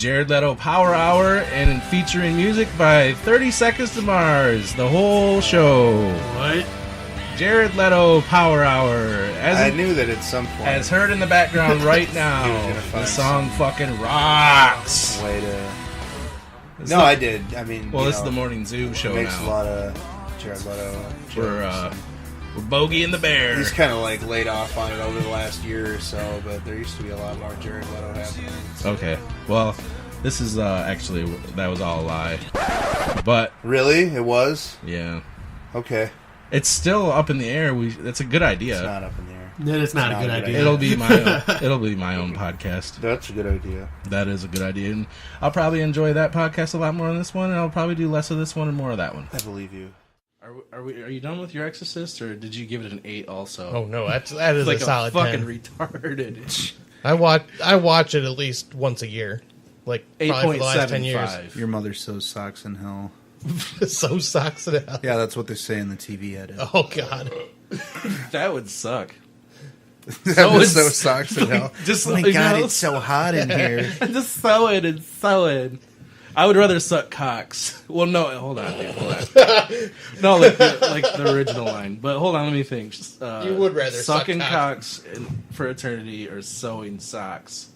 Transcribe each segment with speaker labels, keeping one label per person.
Speaker 1: Jared Leto Power Hour, and featuring music by 30 Seconds to Mars. The whole show.
Speaker 2: What?
Speaker 1: Jared Leto Power Hour.
Speaker 3: I knew that at some point.
Speaker 1: As heard in the background right now. The song fucking rocks.
Speaker 3: Way to... No, I did. I mean,
Speaker 1: well, this is the Morning Zoo show now.
Speaker 3: Makes a lot of Jared Leto jokes.
Speaker 1: We're Bogey and the Bear.
Speaker 3: He's kind of like laid off on it over the last year or so, but there used to be a lot more Jared Leto happening.
Speaker 1: Okay, well, this is actually, that was all a lie. But
Speaker 3: really, it was.
Speaker 1: Yeah.
Speaker 3: Okay.
Speaker 1: It's still up in the air. That's a good idea.
Speaker 3: It's not up in the air.
Speaker 2: That is not a good idea.
Speaker 1: It'll be my own, it'll be my own podcast.
Speaker 3: That's a good idea.
Speaker 1: That is a good idea, and I'll probably enjoy that podcast a lot more than this one, and I'll probably do less of this one and more of that one.
Speaker 3: I believe you.
Speaker 1: Are you done with Your Exorcist, or did you give it an 8 also?
Speaker 4: Oh no, that is
Speaker 1: like
Speaker 4: a solid
Speaker 1: fucking
Speaker 4: 10.
Speaker 1: retarded.
Speaker 4: I watch it at least once a year, like
Speaker 1: 8.75
Speaker 4: probably for the last 10 years.
Speaker 3: Your mother sews socks in hell.
Speaker 4: So socks it out.
Speaker 3: Yeah, that's what they say in the TV edit.
Speaker 4: Oh god,
Speaker 1: that would suck.
Speaker 3: So socks in hell.
Speaker 1: Just,
Speaker 3: oh my god, it's so hot in here.
Speaker 1: Just sew it and sew it. I would rather suck cocks. Well, no, hold on. No, like the original line. But hold on, let me think.
Speaker 4: You would rather
Speaker 1: sucking
Speaker 4: suck
Speaker 1: cocks for eternity or sewing socks.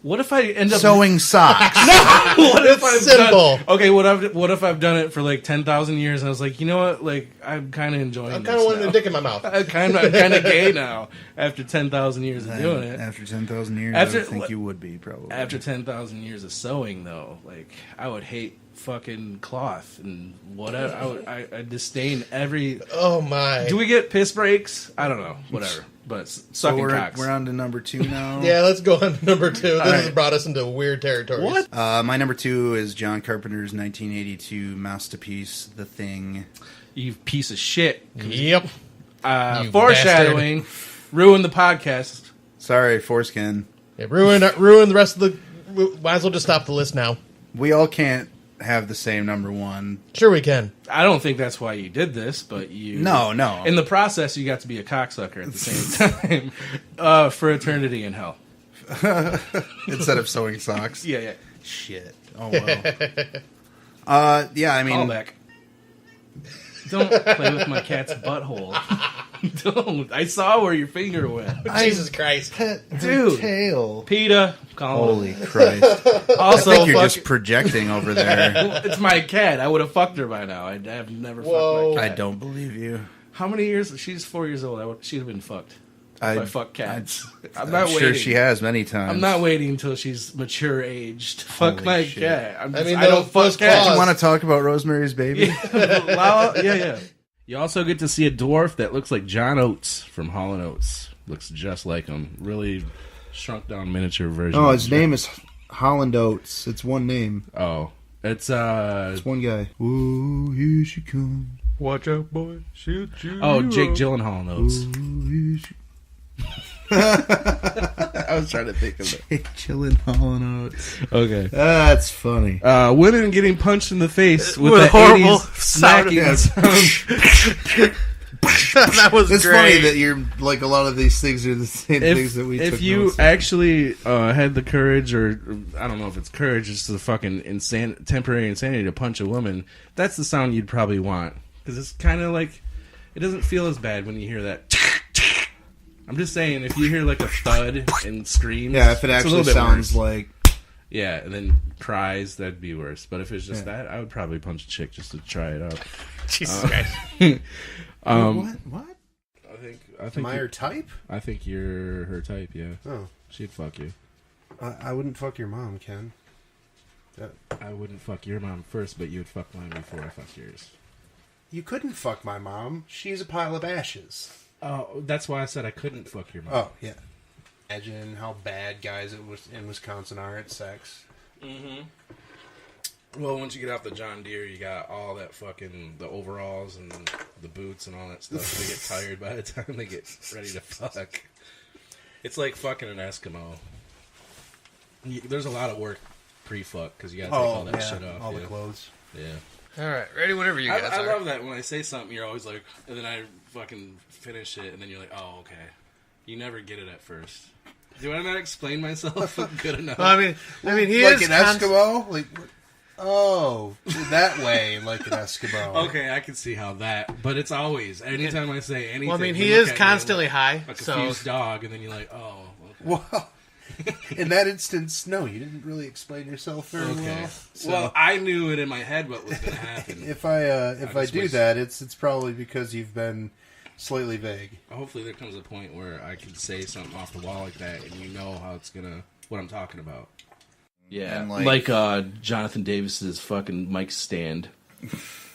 Speaker 1: What if I end up
Speaker 3: sewing socks?
Speaker 1: What if I've
Speaker 4: simple.
Speaker 1: done, okay, what if I've done it for like 10,000 years and I was like, you know what? Like I'm kind of enjoying.
Speaker 4: I'm kind of wanting a dick in my mouth.
Speaker 1: I'm kind of gay now after 10,000 years of doing it.
Speaker 3: After 10,000 years, I think you would be probably.
Speaker 1: After 10,000 years of sewing, though, like I would hate fucking cloth and whatever. I disdain every.
Speaker 4: Oh my!
Speaker 1: Do we get piss breaks? I don't know. Whatever. But sucking cocks.
Speaker 3: We're on to number 2 now.
Speaker 4: Yeah, let's go on to number 2. This has brought us into weird territory.
Speaker 1: What?
Speaker 3: My number 2 is John Carpenter's 1982 masterpiece, The Thing.
Speaker 1: You piece of shit.
Speaker 4: Yep.
Speaker 1: Foreshadowing. Ruined the podcast.
Speaker 3: Sorry, foreskin.
Speaker 4: Yeah, ruin the rest of the. Might as well just stop the list now.
Speaker 3: We all can't have the same number 1.
Speaker 4: Sure, we can.
Speaker 1: I don't think that's why you did this, but you...
Speaker 3: No.
Speaker 1: In the process, you got to be a cocksucker at the same time. For eternity in hell.
Speaker 3: Instead of sewing socks?
Speaker 1: Yeah.
Speaker 3: Shit. Oh, well. Yeah, I mean...
Speaker 1: Call back. Don't play with my cat's butthole. Don't. I saw where your finger went.
Speaker 4: Jesus Christ.
Speaker 1: Dude.
Speaker 3: Tail.
Speaker 1: PETA.
Speaker 3: Holy Christ.
Speaker 1: Also,
Speaker 3: I think you're just projecting over there.
Speaker 1: It's my cat. I would have fucked her by now. I'd have never fucked my cat.
Speaker 3: I don't believe you.
Speaker 1: How many years? She's 4 years old. She'd have been fucked. If I fuck cats.
Speaker 3: I'm not sure she has many times.
Speaker 1: I'm not waiting until she's mature age to fuck my cat. I
Speaker 4: don't fuck cats.
Speaker 3: Do you want to talk about Rosemary's Baby?
Speaker 1: Yeah. You also get to see a dwarf that looks like John Oates from Hall & Oates. Looks just like him. Really shrunk down miniature version.
Speaker 3: Oh, his name is Holland Oates. It's one name.
Speaker 1: Oh. It's
Speaker 3: one guy. Ooh, here she comes.
Speaker 4: Watch out, boy. Shoot you.
Speaker 1: Oh, Jake Gyllenhaal knows. I was trying to think of it.
Speaker 3: Jake Gyllenhaal Oates.
Speaker 1: Okay.
Speaker 3: That's funny.
Speaker 1: Women getting punched in the face with
Speaker 2: a
Speaker 1: the
Speaker 2: horrible
Speaker 1: 80s sound.
Speaker 2: That was
Speaker 3: it's
Speaker 2: great.
Speaker 3: funny that you're like a lot of these things are the same things that we took
Speaker 1: if you
Speaker 3: notes on.
Speaker 1: actually had the courage, or I don't know if it's courage, it's the fucking temporary insanity to punch a woman, that's the sound you'd probably want. Because it's kind of like, it doesn't feel as bad when you hear that. I'm just saying, if you hear like a thud and screams,
Speaker 3: yeah, if it actually sounds like,
Speaker 1: yeah, and then cries, that'd be worse. But if it's just that, I would probably punch a chick just to try it out.
Speaker 4: Jesus Christ.
Speaker 3: What?
Speaker 1: I think
Speaker 3: am I her type?
Speaker 1: I think you're her type. Yeah.
Speaker 3: Oh,
Speaker 1: she'd fuck you.
Speaker 3: I wouldn't fuck your mom, Ken.
Speaker 1: I wouldn't fuck your mom first, but you'd fuck mine before I fuck yours.
Speaker 3: You couldn't fuck my mom. She's a pile of ashes.
Speaker 1: Oh, that's why I said I couldn't fuck your mom.
Speaker 3: Oh, yeah. Imagine how bad guys in Wisconsin are at sex.
Speaker 1: Mm-hmm. Well, once you get off the John Deere, you got all that fucking, the overalls and the boots and all that stuff. They get tired by the time they get ready to fuck. It's like fucking an Eskimo. There's a lot of work pre-fuck, because you gotta take all that shit off.
Speaker 3: All the clothes.
Speaker 1: Yeah.
Speaker 4: Alright, ready whenever you guys
Speaker 1: I
Speaker 4: are.
Speaker 1: love that when I say something, you're always like, and then I fucking finish it, and then you're like, oh, okay. You never get it at first. Do I not explain myself good enough?
Speaker 4: I mean, he
Speaker 3: like
Speaker 4: is
Speaker 3: an Eskimo? Like, oh, that way, like an Eskimo.
Speaker 1: Okay, I can see how that. But it's always anytime I say anything.
Speaker 4: Well, I mean,
Speaker 1: you
Speaker 4: he
Speaker 1: look
Speaker 4: is
Speaker 1: at me
Speaker 4: constantly
Speaker 1: like
Speaker 4: high.
Speaker 1: a
Speaker 4: So
Speaker 1: confused dog, and then you're like, oh. Okay.
Speaker 3: Well, in that instance, no, you didn't really explain yourself very
Speaker 1: Okay.
Speaker 3: well. So,
Speaker 1: Well, I knew it in my head what was going to happen.
Speaker 3: if I
Speaker 1: just
Speaker 3: do
Speaker 1: wish-
Speaker 3: that, it's probably because you've been slightly vague.
Speaker 1: Hopefully, there comes a point where I can say something off the wall like that, and you know how it's gonna what I'm talking about.
Speaker 5: Yeah,
Speaker 3: And,
Speaker 5: like Jonathan Davis's fucking mic stand.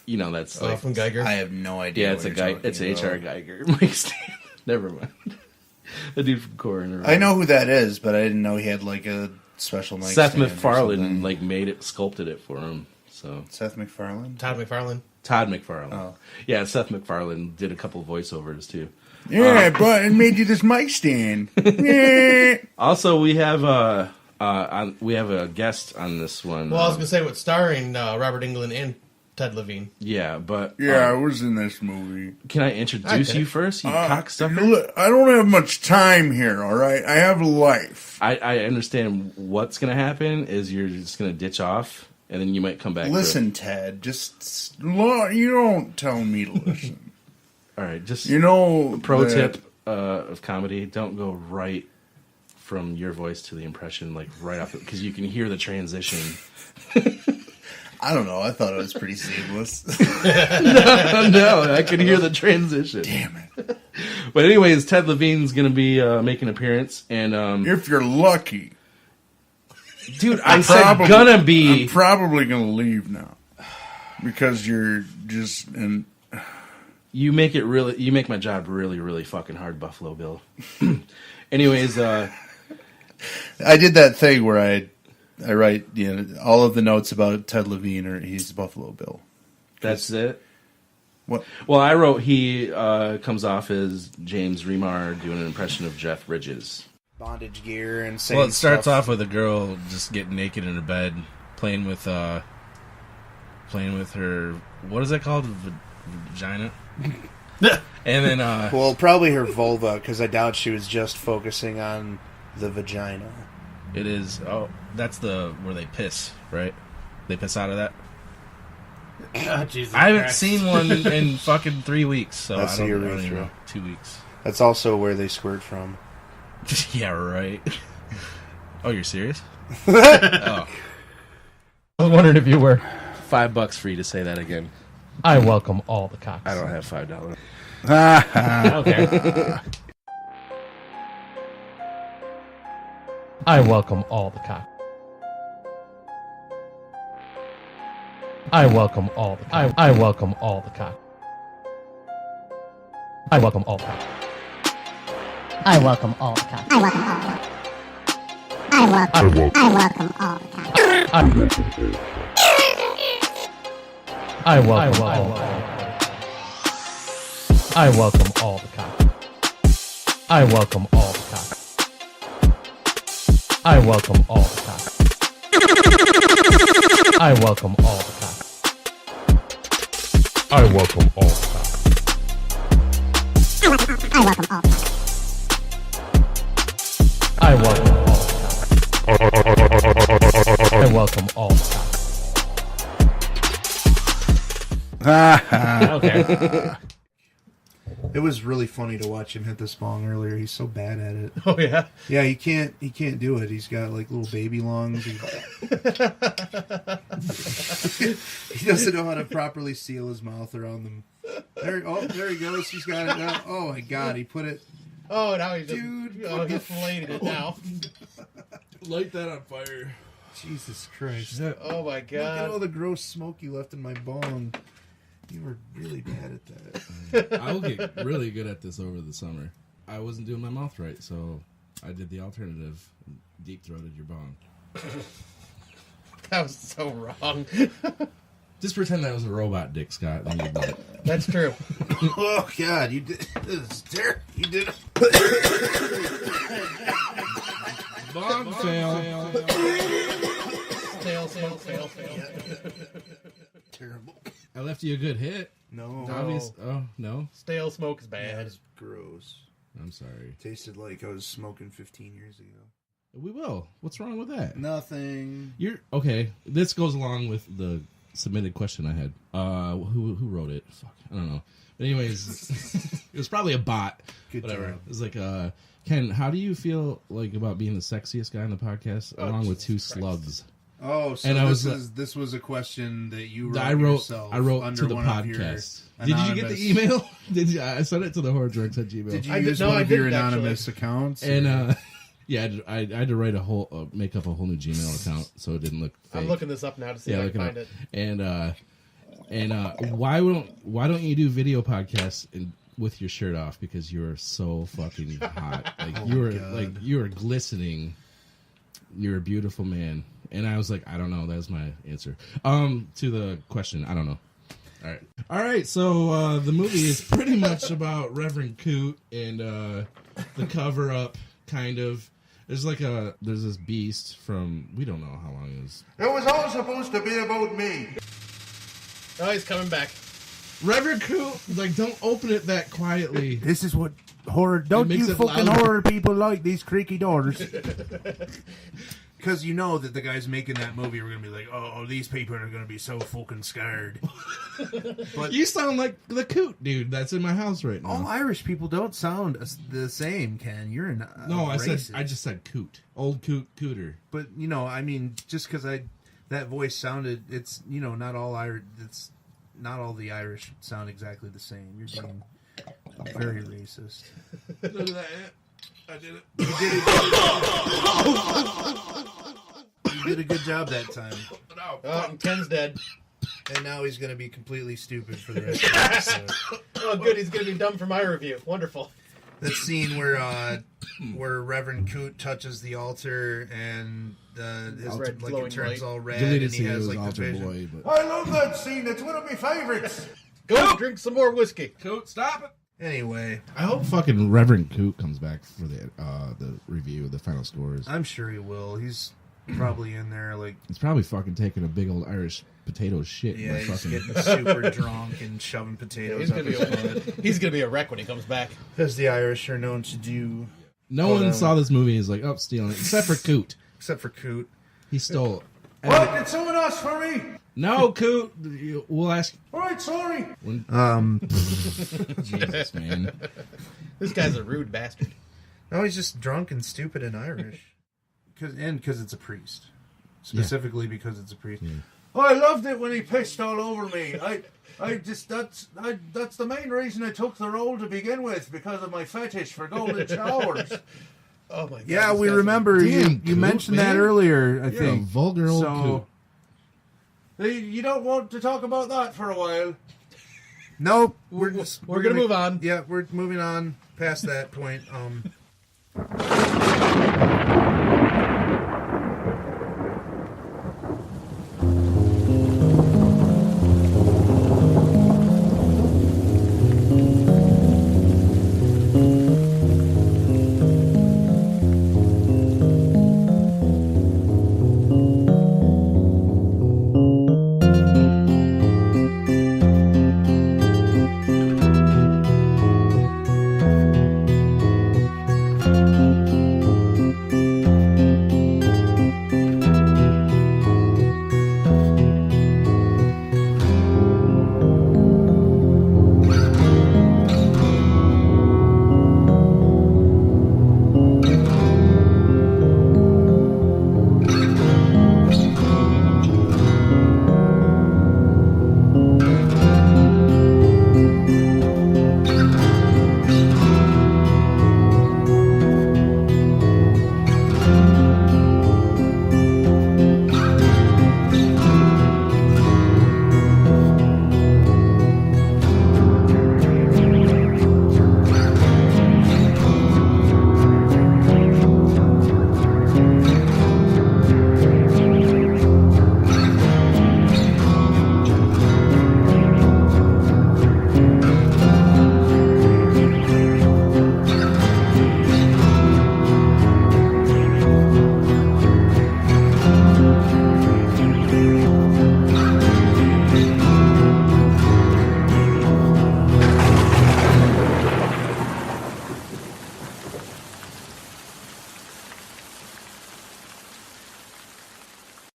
Speaker 5: You know, that's like
Speaker 4: from Geiger.
Speaker 6: I have no idea.
Speaker 5: yeah,
Speaker 6: what
Speaker 5: it's a
Speaker 6: you're
Speaker 5: guy.
Speaker 6: talking
Speaker 5: It's
Speaker 6: about.
Speaker 5: H.R. Geiger mic stand. Never mind. The dude from Coroner.
Speaker 6: I know who that is, but I didn't know he had like a special mic
Speaker 5: Seth
Speaker 6: stand or
Speaker 5: MacFarlane
Speaker 6: something.
Speaker 5: like made it, sculpted it for him. So
Speaker 6: Seth MacFarlane.
Speaker 4: Todd McFarlane.
Speaker 5: Todd McFarlane.
Speaker 6: Oh.
Speaker 5: Yeah, Seth MacFarlane did a couple voiceovers too.
Speaker 6: Yeah, I brought and made you this mic stand. Yeah.
Speaker 5: Also, we have a guest on this one.
Speaker 4: Well, I was gonna say what's starring Robert Englund and Ted Levine.
Speaker 5: Yeah, but
Speaker 6: Yeah, I was in this movie.
Speaker 5: can I introduce
Speaker 4: Okay.
Speaker 5: you first, you cocksucker?
Speaker 6: Look, I don't have much time here, all right? I have a life.
Speaker 5: I understand what's going to happen is you're just going to ditch off, and then you might come back.
Speaker 6: Listen, Ted, just you don't tell me to listen.
Speaker 5: All right, just
Speaker 6: You know,
Speaker 5: pro
Speaker 6: that-
Speaker 5: tip of comedy: don't go right from your voice to the impression, like right off, because you can hear the transition.
Speaker 6: I don't know. I thought it was pretty seamless.
Speaker 5: No, I can hear the transition.
Speaker 6: Damn it!
Speaker 5: But anyways, Ted Levine's going to be making an appearance, and
Speaker 6: If you're lucky,
Speaker 5: dude, I said gonna be.
Speaker 6: I'm probably gonna leave now because you're just and.
Speaker 5: You make my job really, really fucking hard, Buffalo Bill. Anyways,
Speaker 6: I did that thing where I write all of the notes about Ted Levine or he's Buffalo Bill.
Speaker 5: that's it.
Speaker 6: What?
Speaker 5: Well, I wrote he comes off as James Remar doing an impression of Jeff Bridges.
Speaker 3: Bondage gear and saying
Speaker 1: Well, it starts
Speaker 3: stuff.
Speaker 1: off with a girl just getting naked in a bed, playing with her. What is that called? Vagina. And then
Speaker 3: Well, probably her vulva, because I doubt she was just focusing on the vagina.
Speaker 1: it is. Oh, that's where they piss, right? They piss out of that.
Speaker 4: Oh, Jesus
Speaker 1: I haven't
Speaker 4: Christ.
Speaker 1: seen one in fucking 3 weeks, so
Speaker 3: That's
Speaker 1: I
Speaker 3: the
Speaker 1: don't even
Speaker 3: urethra.
Speaker 1: know. 2 weeks.
Speaker 3: That's also where they squirt from.
Speaker 1: Yeah, right. Oh, you're serious?
Speaker 2: I was wondering if you were.
Speaker 1: $5 for you to say that again.
Speaker 2: I welcome all the cocks.
Speaker 1: I don't have $5.
Speaker 2: Okay. I welcome all the cocks. I welcome all the cocks. I welcome all the cocks. I welcome all the cocks.
Speaker 7: I welcome all the cops. I welcome all the cops. I welcome all the cops.
Speaker 2: I welcome all the cocks. I welcome all the cocks. I welcome all the cocks. I welcome all the cocks. I welcome all the cocks. I welcome all the cocks.
Speaker 7: I welcome all the cops.
Speaker 2: I welcome all the cocks. I welcome all the cocks. Okay.
Speaker 3: It was really funny to watch him hit this bong earlier. He's so bad at it.
Speaker 4: Oh yeah.
Speaker 3: Yeah, he can't do it. He's got like little baby lungs. He doesn't know how to properly seal his mouth around them. There he goes. He's got it now. Oh my god, he put it.
Speaker 4: Oh, now he's just.
Speaker 3: Dude,
Speaker 4: Oh,
Speaker 3: what
Speaker 4: he's
Speaker 3: the
Speaker 4: flaying it now.
Speaker 1: Light that on fire.
Speaker 3: Jesus Christ.
Speaker 4: Oh my
Speaker 3: Look at all
Speaker 4: god.
Speaker 3: the gross smoke you left in my bong. You were really bad at that.
Speaker 1: I'll get really good at this over the summer. I wasn't doing my mouth right, so I did the alternative. Deep throated your bong.
Speaker 4: That was so wrong.
Speaker 1: Just pretend that was a robot dick, Scott. Then you did it.
Speaker 4: That's true.
Speaker 3: Oh god, you did this. You did it.
Speaker 1: Bong fail.
Speaker 4: Fail.
Speaker 3: Terrible.
Speaker 1: I left you a good hit.
Speaker 3: No.
Speaker 1: Obvious. Oh no.
Speaker 4: Stale smoke is
Speaker 3: Yeah,
Speaker 4: bad.
Speaker 3: that's gross.
Speaker 1: I'm sorry.
Speaker 3: Tasted like I was smoking 15 years ago.
Speaker 1: We will. What's wrong with that?
Speaker 3: Nothing.
Speaker 1: You're okay. This goes along with the submitted question I had. Who wrote it? Fuck, I don't know. But anyways, it was probably a bot.
Speaker 3: Good
Speaker 1: Whatever.
Speaker 3: job.
Speaker 1: It was like, Ken, how do you feel like about being the sexiest guy on the podcast, along with two slugs?
Speaker 3: Oh, so this was a question that you wrote yourself.
Speaker 1: I wrote
Speaker 3: under
Speaker 1: to the
Speaker 3: one of your
Speaker 1: podcast. Did you get the email? I sent it to the horrorjokes at Gmail.
Speaker 3: Did you use one of your anonymous accounts?
Speaker 1: And yeah, I had to write make up a whole new Gmail account so it didn't look fake.
Speaker 4: I'm looking this up now to see if I can find it.
Speaker 1: And why don't you do video podcasts with your shirt off? Because you're so fucking hot. Like you are glistening. You're a beautiful man. And I was like, I don't know. That's my answer. To the question, I don't know. All right. So the movie is pretty much about Reverend Coot and the cover up, kind of. There's this beast from, we don't know how long it is.
Speaker 3: It was all supposed to be about me.
Speaker 4: Oh, he's coming back.
Speaker 1: Reverend Coot, like, don't open it that quietly.
Speaker 3: This is what horror. Don't
Speaker 1: makes
Speaker 3: you
Speaker 1: it
Speaker 3: fucking
Speaker 1: louder.
Speaker 3: horror people like these creaky doors? Because you know that the guys making that movie are going to be like, oh, these people are going to be so fucking scared. But
Speaker 1: You sound like the Coot dude that's in my house right now.
Speaker 3: all Irish people don't sound the same, Ken. You're an
Speaker 1: No, I
Speaker 3: racist.
Speaker 1: just said Coot. Old Cooter.
Speaker 3: But you know, I mean, just because that voice sounded, it's not all Irish. It's not all the Irish sound exactly the same. You're being very racist.
Speaker 1: Look at that. I did it.
Speaker 3: You did a good job that time,
Speaker 4: Oh, and Ken's dead.
Speaker 3: and now he's going to be completely stupid for the rest of the episode.
Speaker 4: Oh, good. He's going to be dumb for my review. Wonderful.
Speaker 3: That scene where Reverend Coot touches the altar and his
Speaker 4: red
Speaker 3: like
Speaker 4: glowing
Speaker 3: it turns
Speaker 4: light.
Speaker 3: all red,
Speaker 1: Deleted
Speaker 3: and he
Speaker 1: scene, it
Speaker 3: has
Speaker 1: was
Speaker 3: like the
Speaker 1: Altar
Speaker 3: vision.
Speaker 1: Boy, but...
Speaker 3: I love that scene. It's one of my favorites.
Speaker 4: Go drink some more whiskey.
Speaker 1: Coot, stop it.
Speaker 3: Anyway,
Speaker 1: I hope fucking Reverend Coot comes back for the review, the final scores.
Speaker 3: I'm sure he will. He's probably in there like.
Speaker 1: He's probably fucking taking a big old Irish potato shit.
Speaker 3: Yeah, he's
Speaker 1: fucking...
Speaker 3: getting super drunk and shoving potatoes up his butt.
Speaker 4: He's gonna be a wreck when he comes back.
Speaker 3: As the Irish are known to do.
Speaker 1: No one saw this movie and is like, oh, stealing it. Except for Coot.
Speaker 3: Except for Coot.
Speaker 1: He stole it.
Speaker 3: What? Did someone ask for me?
Speaker 1: No, Coot. We'll ask.
Speaker 3: Alright, sorry.
Speaker 1: Jesus, man.
Speaker 4: This guy's a rude bastard.
Speaker 3: No, he's just drunk and stupid and Irish. Because it's a priest. Specifically because it's a priest.
Speaker 1: Yeah.
Speaker 3: I loved it when he pissed all over me. That's the main reason I took the role to begin with, because of my fetish for golden showers.
Speaker 4: Oh my god.
Speaker 3: Yeah,
Speaker 4: this
Speaker 3: we
Speaker 4: guy's
Speaker 3: remember
Speaker 1: Damn,
Speaker 3: you
Speaker 1: Coot,
Speaker 3: mentioned
Speaker 1: man.
Speaker 3: that earlier, I
Speaker 1: You're a
Speaker 3: think.
Speaker 1: vulgar old Coot.
Speaker 3: You don't want to talk about that for a while. Nope. We're
Speaker 4: gonna move on.
Speaker 3: Yeah, we're moving on past that point.